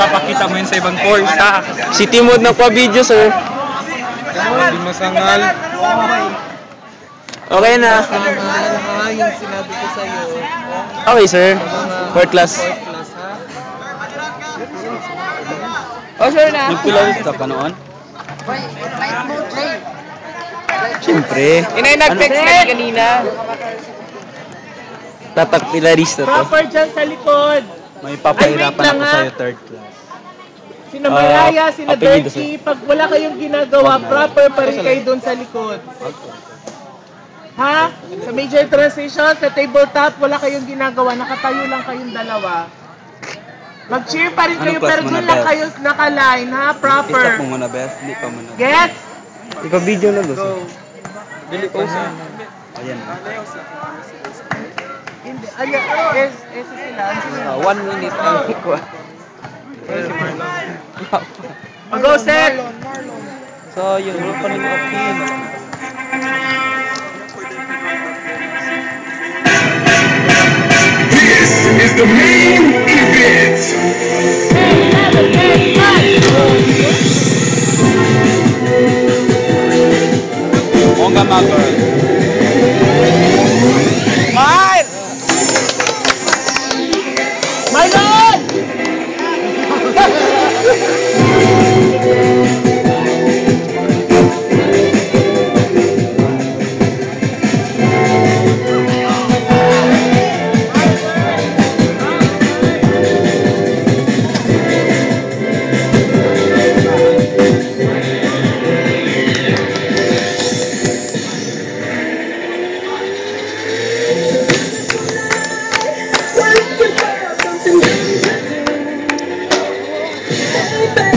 ipapakita mo yun sa ibang course, ha? Si Timod na pa video, sir. Hindi masangal. Okay na. Yung sinabi ko sa'yo. Okay, sir. Fourth class. Oh, sure na. Nagpilawis ka pa noon? Siyempre. Inay nag-text ka kanina. Tatak pilarista to. Proper dyan sa likod. May papahirapan ako sa'yo third class. Sina Maraya, sina apelido, Bertie, pag wala kayong ginagawa, proper pa rin kayo doon sa likod. Ha? Sa major transition, sa tabletop, wala kayong ginagawa, nakatayo lang kayong dalawa. Mag-cheer pa rin kayo, pero doon lang kayo naka-line, ha? Proper. Isa po muna, best. Hindi pa muna. Gets? Ipa-video na doon. Go. Dili ko sa. Ayan. Hindi, ayan, sila. 1 minute lang. Go, set! So, yun. Ano pa rin kapin? This is the main event. Onga Magar. Mine! Marlon! Baby.